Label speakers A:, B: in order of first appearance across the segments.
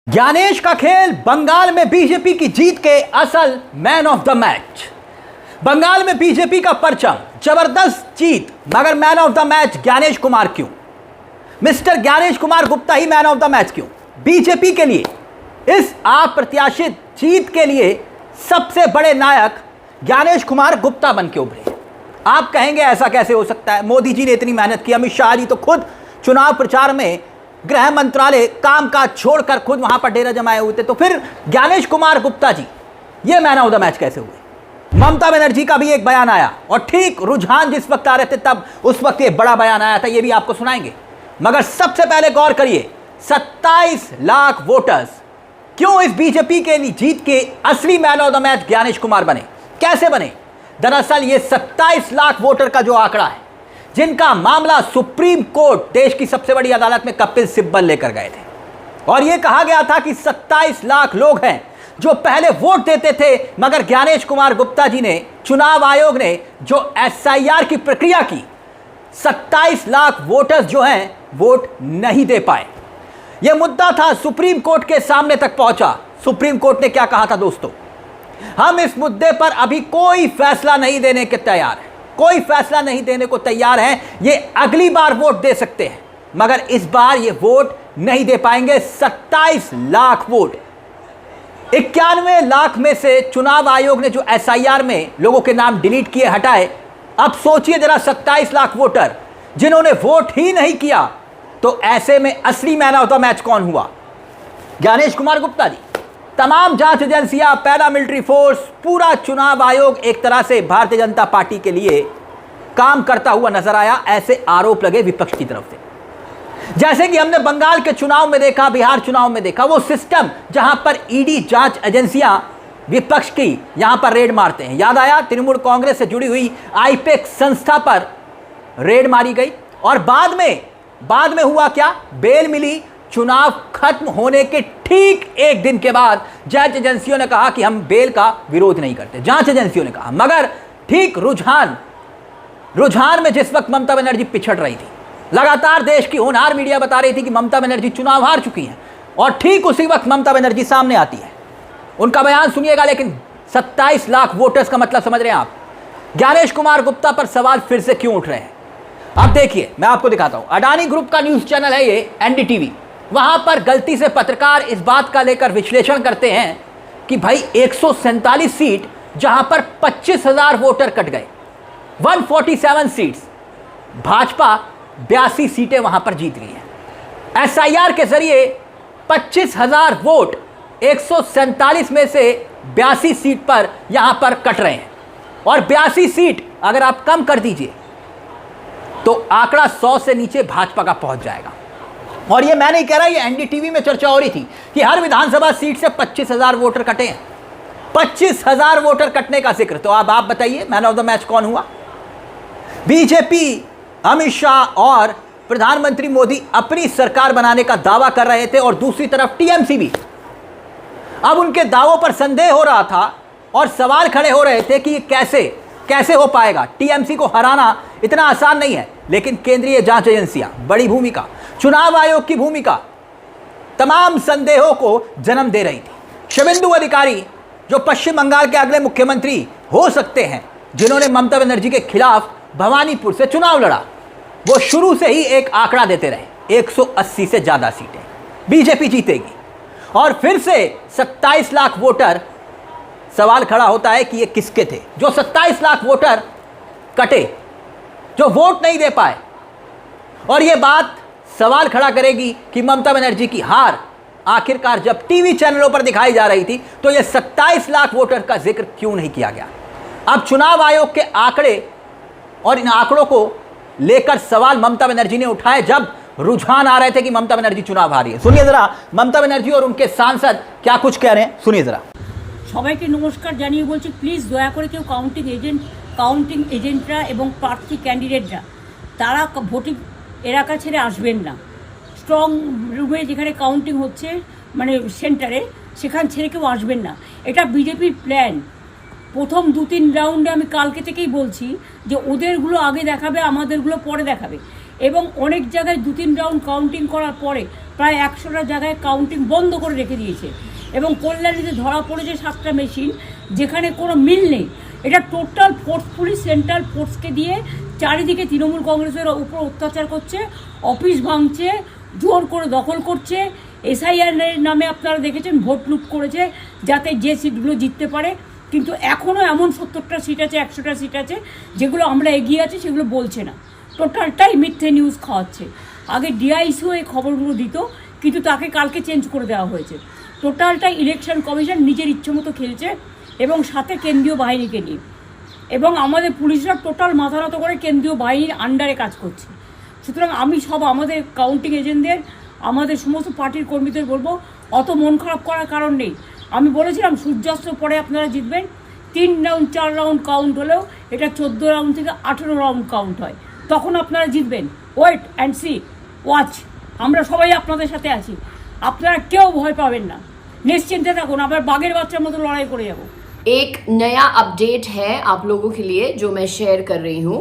A: ज्ञानेश का खेल बंगाल में बीजेपी की जीत के असल man of the match. Bengal में बीजेपी का परचम, जबरदस्त जीत, मगर man of the match Gyanesh Kumar क्यों? मिस्टर ज्ञानेश कुमार गुप्ता ही मैन ऑफ द मैच क्यों? बीजेपी के लिए, इस अप्रत्याशित जीत के लिए सबसे बड़े नायक ज्ञानेश कुमार गुप्ता बन के उभरे। आप कहेंगे ऐसा कैसे हो सकता है? मोदी जी ने इतनी मेहनत की, अमित शाह जी तो खुद चुनाव प्रचार में गृह मंत्रालय कामकाज छोड़कर खुद वहां पर डेरा जमाए हुए थे, तो फिर ज्ञानेश कुमार गुप्ता जी ये मैन ऑफ द मैच कैसे हुए? ममता बनर्जी का भी एक बयान आया और ठीक रुझान जिस वक्त आ रहे थे तब उस वक्त ये बड़ा बयान आया था, ये भी आपको सुनाएंगे। मगर सबसे पहले गौर करिए, 27 लाख वोटर्स क्यों इस बीजेपी के जीत के असली man of the match Gyanesh Kumar बने? कैसे बने? दरअसल ये 27 लाख वोटर का जो आंकड़ा है, जिनका मामला सुप्रीम कोर्ट, देश की सबसे बड़ी अदालत में कपिल सिब्बल लेकर गए थे, और यह कहा गया था कि 27 लाख लोग हैं जो पहले वोट देते थे, मगर ज्ञानेश कुमार गुप्ता जी ने, चुनाव आयोग ने जो एसआईआर की प्रक्रिया की, 27 लाख वोटर्स जो हैं वोट नहीं दे पाए। यह मुद्दा था, सुप्रीम कोर्ट के सामने तक पहुंचा। सुप्रीम कोर्ट ने क्या कहा था दोस्तों? हम इस मुद्दे पर अभी कोई फैसला नहीं देने के तैयार हैं, कोई फैसला नहीं देने को तैयार हैं। ये अगली बार वोट दे सकते हैं, मगर इस बार ये वोट नहीं दे पाएंगे। 27 लाख वोट, 91 लाख में से चुनाव आयोग ने जो एसआईआर में लोगों के नाम डिलीट किए, हटाए। अब सोचिए जरा, 27 लाख वोटर जिन्होंने वोट ही नहीं किया, तो ऐसे में असली मैन ऑफ द मैच कौन हुआ? ज्ञानेश कुमार गुप्ता जी। तमाम जांच एजेंसियां, पैरामिलिट्री फोर्स, पूरा चुनाव आयोग एक तरह से भारतीय जनता पार्टी के लिए काम करता हुआ नजर आया, ऐसे आरोप लगे विपक्ष की तरफ से। जैसे कि हमने बंगाल के चुनाव में देखा, बिहार चुनाव में देखा, वो सिस्टम जहां पर ईडी जांच एजेंसियां विपक्ष की यहां पर रेड मारते हैं। याद आया, तृणमूल कांग्रेस से जुड़ी हुई आईपेक्स संस्था पर रेड मारी गई, और बाद में हुआ क्या? बेल मिली। चुनाव खत्म होने के ठीक एक दिन के बाद जांच एजेंसियों ने कहा कि हम बेल का विरोध नहीं करते, जांच एजेंसियों ने कहा। मगर ठीक रुझान में जिस वक्त ममता बनर्जी पिछड़ रही थी, लगातार देश की होनहार मीडिया बता रही थी कि ममता बनर्जी चुनाव हार चुकी हैं, और ठीक उसी वक्त ममता बनर्जी सामने आती है। उनका बयान सुनिएगा, लेकिन 27 लाख वोटर्स का मतलब समझ रहे हैं आप? ज्ञानेश कुमार गुप्ता पर सवाल फिर से क्यों उठ रहे हैं? अब देखिए, मैं आपको दिखाता हूं। अडानी ग्रुप का न्यूज चैनल है ये, एनडीटीवी। वहां पर गलती से पत्रकार इस बात का लेकर विश्लेषण करते हैं कि भाई 147 सीट जहां पर 25,000 वोटर कट गए, 147 सीट्स, भाजपा 82 सीटें वहां पर जीत गई हैं। एसआईआर के जरिए 25,000 वोट 147 में से 82 सीट पर यहां पर कट रहे हैं, और 82 सीट अगर आप कम कर दीजिए तो आंकड़ा 100 से नीचे भाजपा का पहुंच जाएगा। और ये मैं नहीं कह रहा, ये एनडीटीवी में चर्चा हो रही थी कि हर विधानसभा सीट से 25,000 वोटर कटे हैं। 25,000 वोटर कटने का जिक्र, तो अब आप बताइए मैन ऑफ द मैच कौन हुआ? बीजेपी, अमित शाह और प्रधानमंत्री मोदी अपनी सरकार बनाने का दावा कर रहे थे, और दूसरी तरफ टीएमसी भी। अब उनके दावों पर संदेह हो रहा था और सवाल खड़े हो रहे थे कि ये कैसे हो पाएगा? टीएमसी को हराना इतना आसान नहीं है। लेकिन केंद्रीय जांच एजेंसियां, बड़ी भूमिका, चुनाव आयोग की भूमिका तमाम संदेहों को जन्म दे रही थी। शुभेंदु अधिकारी, जो पश्चिम बंगाल के अगले मुख्यमंत्री हो सकते हैं, जिन्होंने ममता बनर्जी के खिलाफ भवानीपुर से चुनाव लड़ा, वो शुरू से ही एक आंकड़ा देते रहे, 180 से ज्यादा सीटें बीजेपी जीतेगी। और फिर से 27 लाख वोटर, सवाल खड़ा होता है कि ये किसके थे जो 27 लाख वोटर कटे, जो वोट नहीं दे पाए? और ये बात सवाल खड़ा करेगी कि ममता बनर्जी की हार आखिरकार जब टीवी चैनलों पर दिखाई जा रही थी, तो ये 27 लाख वोटर का जिक्र क्यों नहीं किया गया? अब चुनाव आयोग के आंकड़े और इन आंकड़ों को लेकर सवाल ममता बनर्जी ने उठाए जब रुझान आ रहे थे कि ममता बनर्जी चुनाव हारी है। सुनिए जरा, ममता बनर्जी और उनके सांसद क्या कुछ कह रहे हैं, सुनिए जरा।
B: সবাইকে নমস্কার জানিয়ে বলছি, প্লিজ দয়া করে কেউ কাউন্টিং এজেন্টরা এবং প্রার্থী ক্যান্ডিডেটরা তারা ভোটিং এলাকা ছেড়ে আসবেন না। স্ট্রং রুমে যেখানে কাউন্টিং হচ্ছে, মানে সেন্টারে, সেখান ছেড়ে কেউ আসবেন না। এটা বিজেপির প্ল্যান। প্রথম 2-3 রাউন্ডে আমি কালকে থেকেই বলছি যে ওদেরগুলো আগে দেখাবে, আমাদেরগুলো পরে দেখাবে। এবং অনেক জায়গায় 2-3 রাউন্ড কাউন্টিং করার পরে প্রায় 100টা জায়গায় কাউন্টিং বন্ধ করে রেখে দিয়েছে। এবং কল্যাণীতে ধরা পড়েছে 7টা মেশিন, যেখানে কোনো মিল নেই। এটা টোটাল ফোর্সফুলি সেন্ট্রাল ফোর্সকে দিয়ে চারিদিকে তৃণমূল কংগ্রেসের উপর অত্যাচার করছে, অফিস ভাঙছে, জোর করে দখল করছে। এসআইআর নামে আপনারা দেখেছেন ভোট লুট করেছে যাতে যে সিটগুলো জিততে পারে। কিন্তু এখনও এমন 70টা সিট আছে, 100টা সিট আছে যেগুলো আমরা এগিয়ে আছি, সেগুলো বলছে না। টোটালটাই মিথ্যে নিউজ খাওয়াচ্ছে। আগে ডিআইসিও এই খবরগুলো দিত, কিন্তু তাকে কালকে চেঞ্জ করে দেওয়া হয়েছে। টোটালটাই ইলেকশন কমিশন নিজের ইচ্ছে মতো খেলছে, এবং সাথে কেন্দ্রীয় বাহিনীকে নিয়ে। এবং আমাদের পুলিশরা টোটাল মাথা নত করে কেন্দ্রীয় বাহিনীর আন্ডারে কাজ করছে। সুতরাং আমি সব আমাদের কাউন্টিং এজেন্টদের, আমাদের সমস্ত পার্টির কর্মীদের বলবো, অত মন খারাপ করার কারণ নেই। আমি বলেছিলাম সূর্যাস্তের পরে আপনারা জিতবেন। 3 রাউন্ড 4 রাউন্ড কাউন্ট হলেও এটা 14 রাউন্ড থেকে 18 রাউন্ড কাউন্ট হয়, তখন আপনারা জিতবেন। Wait and see, watch. আমরা সবাই আপনাদের সাথে আছি, আপনারা কেউ ভয় পাবেন না, নিশ্চিন্তে থাকুন। আবার বাঘের বাচ্চার মতো লড়াই করে যাব।
C: एक नया अपडेट है आप लोगों के लिए जो मैं शेयर कर रही हूं।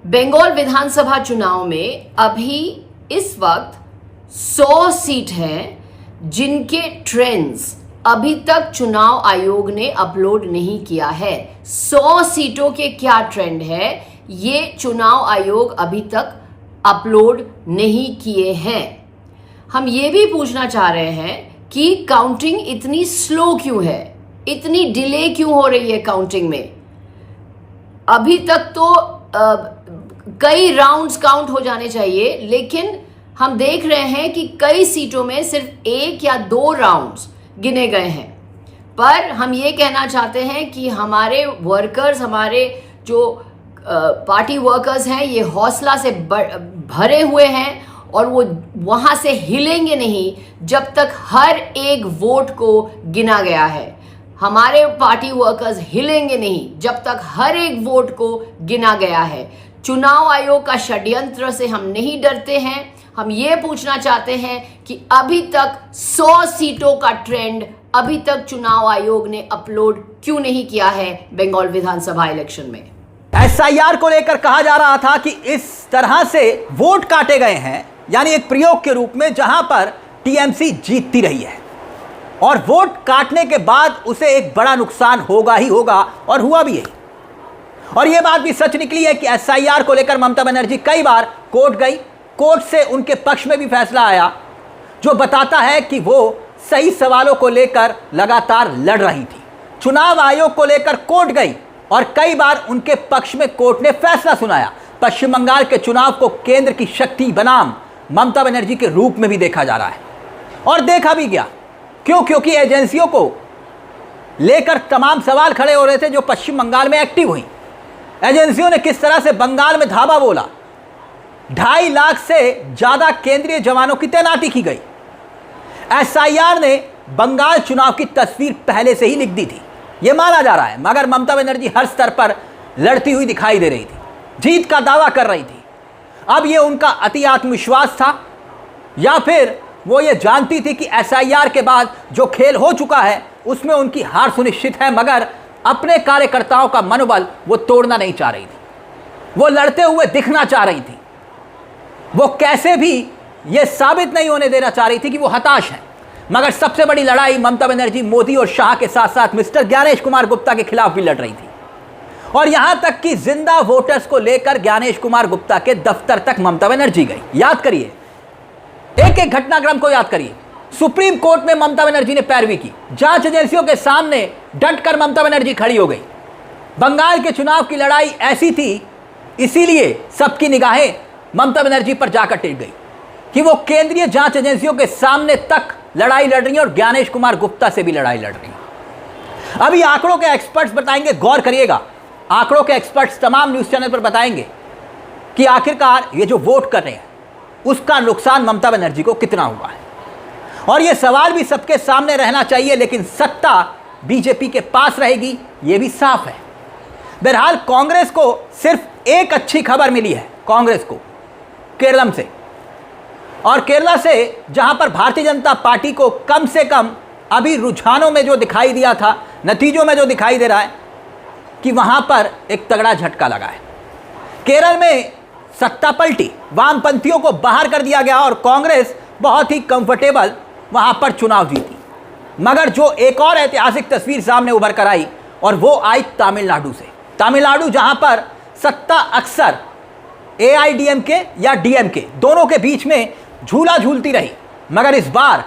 C: बंगाल विधानसभा चुनाव में अभी इस वक्त 100 सीट हैं जिनके ट्रेंड्स अभी तक चुनाव आयोग ने अपलोड नहीं किया है। 100 सीटों के क्या ट्रेंड है ये चुनाव आयोग अभी तक अपलोड नहीं किए हैं। हम ये भी पूछना चाह रहे हैं कि काउंटिंग इतनी स्लो क्यों है, इतनी डिले क्यों हो रही है काउंटिंग में। अभी तक तो कई राउंड्स काउंट हो जाने चाहिए, लेकिन हम देख रहे हैं कि कई सीटों में सिर्फ 1 या 2 राउंड्स गिने गए हैं। पर हम ये कहना चाहते हैं कि हमारे वर्कर्स, हमारे जो पार्टी वर्कर्स हैं, ये हौसला से भरे हुए हैं और वो वहाँ से हिलेंगे नहीं जब तक हर एक वोट को गिना गया है। हमारे पार्टी वर्कर्स हिलेंगे नहीं जब तक हर एक वोट को गिना गया है। चुनाव आयोग का षड्यंत्र से हम नहीं डरते हैं। हम ये पूछना चाहते हैं कि अभी तक 100 सीटों का ट्रेंड अभी तक चुनाव आयोग ने अपलोड क्यों नहीं किया है बंगाल विधानसभा इलेक्शन में।
A: एसआईआर को लेकर कहा जा रहा था कि इस तरह से वोट काटे गए हैं, यानी एक प्रयोग के रूप में, जहां पर टीएमसी जीतती रही है और वोट काटने के बाद उसे एक बड़ा नुकसान होगा ही होगा, और हुआ भी है। और यह बात भी सच निकली है कि एसआईआर को लेकर ममता बनर्जी कई बार कोर्ट गई, कोर्ट से उनके पक्ष में भी फैसला आया जो बताता है कि वो सही सवालों को लेकर लगातार लड़ रही थी। चुनाव आयोग को लेकर कोर्ट गई और कई बार उनके पक्ष में कोर्ट ने फैसला सुनाया। पश्चिम बंगाल के चुनाव को केंद्र की शक्ति बनाम ममता बनर्जी के रूप में भी देखा जा रहा है, और देखा भी गया। क्यों? क्योंकि एजेंसियों को लेकर तमाम सवाल खड़े हो रहे थे जो पश्चिम बंगाल में एक्टिव हुई। एजेंसियों ने किस तरह से बंगाल में धावा बोला, 2.5 लाख से ज़्यादा केंद्रीय जवानों की तैनाती की गई। एसआईआर ने बंगाल चुनाव की तस्वीर पहले से ही लिख दी थी, ये माना जा रहा है, मगर ममता बनर्जी हर स्तर पर लड़ती हुई दिखाई दे रही थी, जीत का दावा कर रही थी। अब ये उनका अति आत्मविश्वास था, या फिर वो ये जानती थी कि एसआईआर के बाद जो खेल हो चुका है उसमें उनकी हार सुनिश्चित है, मगर अपने कार्यकर्ताओं का मनोबल वो तोड़ना नहीं चाह रही थी। वो लड़ते हुए दिखना चाह रही थी। वो कैसे भी ये साबित नहीं होने देना चाह रही थी कि वो हताश हैं। मगर सबसे बड़ी लड़ाई ममता बनर्जी मोदी और शाह के साथ साथ मिस्टर ज्ञानेश कुमार गुप्ता के खिलाफ भी लड़ रही थी, और यहां तक कि जिंदा वोटर्स को लेकर ज्ञानेश कुमार गुप्ता के दफ्तर तक ममता बनर्जी गई। याद करिए, एक एक घटनाक्रम को याद करिए। सुप्रीम कोर्ट में ममता बनर्जी ने पैरवी की, जांच एजेंसियों के सामने डटकर ममता बनर्जी खड़ी हो गई। बंगाल के चुनाव की लड़ाई ऐसी थी, इसीलिए सबकी निगाहें ममता बनर्जी पर जाकर टिक गई कि वो केंद्रीय जांच एजेंसियों के सामने तक लड़ाई लड़ रही है और ज्ञानेश कुमार गुप्ता से भी लड़ाई लड़ रही है। अभी आंकड़ों के एक्सपर्ट्स बताएंगे, गौर करिएगा, आंकड़ों के एक्सपर्ट्स तमाम न्यूज़ चैनल पर बताएंगे कि आखिरकार ये जो वोट कर रहे हैं उसका नुकसान ममता बनर्जी को कितना हुआ है। और ये सवाल भी सबके सामने रहना चाहिए, लेकिन सत्ता बीजेपी के पास रहेगी, ये भी साफ है। बहरहाल कांग्रेस को सिर्फ एक अच्छी खबर मिली है, कांग्रेस को केरल से, और केरला से जहां पर भारतीय जनता पार्टी को कम से कम अभी रुझानों में जो दिखाई दिया था, नतीजों में जो दिखाई दे रहा है कि वहां पर एक तगड़ा झटका लगा है। केरल में सत्ता पलटी, वामपंथियों को बाहर कर दिया गया और कांग्रेस बहुत ही कंफर्टेबल वहां पर चुनाव जीती। मगर जो एक और ऐतिहासिक तस्वीर सामने उभर कर आई और वो आई तमिलनाडु से। तमिलनाडु जहां पर सत्ता अक्सर एआईडीएमके या डीएमके दोनों के बीच में झूला झूलती रही, मगर इस बार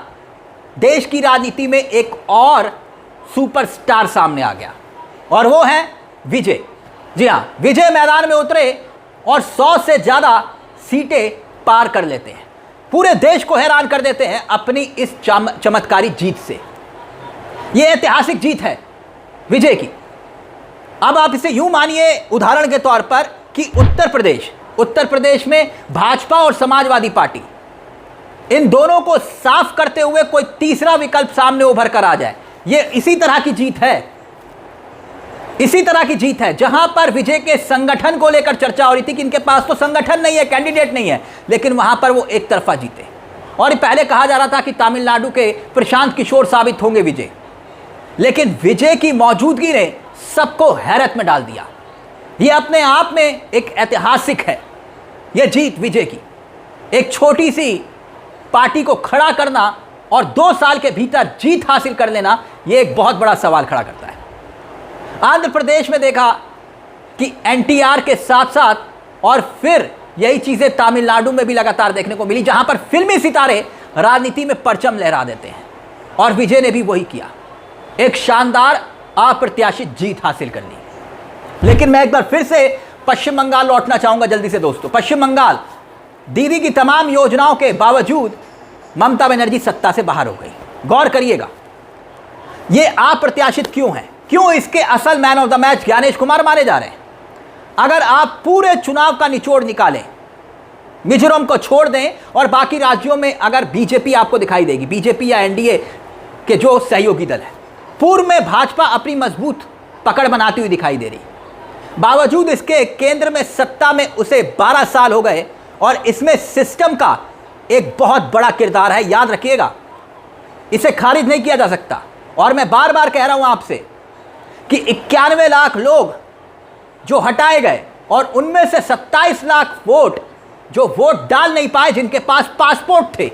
A: देश की राजनीति में एक और सुपरस्टार सामने आ गया और वो है विजय। जी हाँ, विजय मैदान में उतरे और 100 से ज़्यादा सीटें पार कर लेते हैं, पूरे देश को हैरान कर देते हैं अपनी इस चमत्कारी जीत से। ये ऐतिहासिक जीत है विजय की। अब आप इसे यूं मानिए उदाहरण के तौर पर कि उत्तर प्रदेश में भाजपा और समाजवादी पार्टी, इन दोनों को साफ करते हुए कोई तीसरा विकल्प सामने उभर कर आ जाए। ये इसी तरह की जीत है जहां पर विजय के संगठन को लेकर चर्चा हो रही थी कि इनके पास तो संगठन नहीं है, कैंडिडेट नहीं है, लेकिन वहां पर वो एक तरफा जीते। और पहले कहा जा रहा था कि तमिलनाडु के प्रशांत किशोर साबित होंगे विजय, लेकिन विजय की मौजूदगी ने सबको हैरत में डाल दिया। ये अपने आप में एक ऐतिहासिक है। यह जीत विजय की, एक छोटी सी पार्टी को खड़ा करना और 2 साल के भीतर जीत हासिल कर लेना, यह एक बहुत बड़ा सवाल खड़ा करता है। आंध्र प्रदेश में देखा कि एनटीआर के साथ साथ और फिर यही चीजें तमिलनाडु में भी लगातार देखने को मिली, जहां पर फिल्मी सितारे राजनीति में परचम लहरा देते हैं, और विजय ने भी वही किया, एक शानदार अप्रत्याशित जीत हासिल कर ली। लेकिन मैं एक बार फिर से पश्चिम बंगाल लौटना चाहूंगा जल्दी से दोस्तों। पश्चिम बंगाल, दीदी की तमाम योजनाओं के बावजूद ममता बनर्जी सत्ता से बाहर हो गई। गौर करिएगा, यह अप्रत्याशित क्यों है, क्यों इसके असल man of the match Gyanesh Kumar माने जा रहे हैं। अगर आप पूरे चुनाव का निचोड़ निकालें, मिजोरम को छोड़ दें और बाकी राज्यों में अगर बीजेपी आपको दिखाई देगी, बीजेपी या एनडीए के जो सहयोगी दल है, पूर्व में भाजपा अपनी मजबूत पकड़ बनाती हुई दिखाई दे रही, बावजूद इसके केंद्र में सत्ता में उसे 12 साल हो गए और इसमें सिस्टम का एक बहुत बड़ा किरदार है। याद रखिएगा, इसे खारिज नहीं किया जा सकता। और मैं बार बार कह रहा हूं आपसे कि 91 लाख लोग जो हटाए गए और उनमें से 27 लाख वोट जो वोट डाल नहीं पाए, जिनके पास पासपोर्ट थे,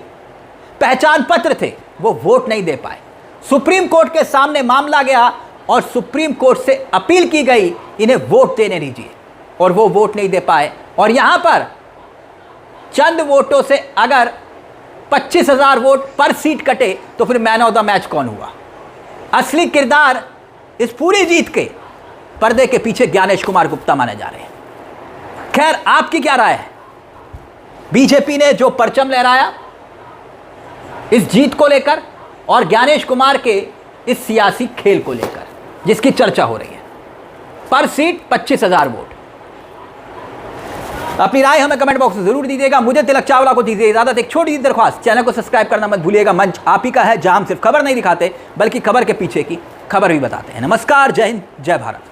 A: पहचान पत्र थे, वो वोट नहीं दे पाए। सुप्रीम कोर्ट के सामने मामला गया और सुप्रीम कोर्ट से अपील की गई इन्हें वोट देने दीजिए, और वो वोट नहीं दे पाए। और यहां पर चंद वोटों से अगर 25,000 वोट पर सीट कटे तो फिर मैन ऑफ द मैच कौन हुआ। असली किरदार इस पूरी जीत के पर्दे के पीछे ज्ञानेश कुमार गुप्ता माने जा रहे हैं। खैर, आपकी क्या राय है? बीजेपी ने जो परचम लहराया इस जीत को लेकर और ज्ञानेश कुमार के इस सियासी खेल को लेकर जिसकी चर्चा हो रही है, पर सीट 25,000 वोट। अपनी राय हमें कमेंट बॉक्स में जरूर दीजिएगा। मुझे तिलक चावला को दीजिए इजाजत। एक छोटी सी दरख्वास्त, चैनल को सब्सक्राइब करना मत भूलिएगा। मंच आप ही का है जहां हम सिर्फ खबर नहीं दिखाते बल्कि खबर के पीछे की खबर भी बताते हैं। नमस्कार, जय हिंद, जय भारत।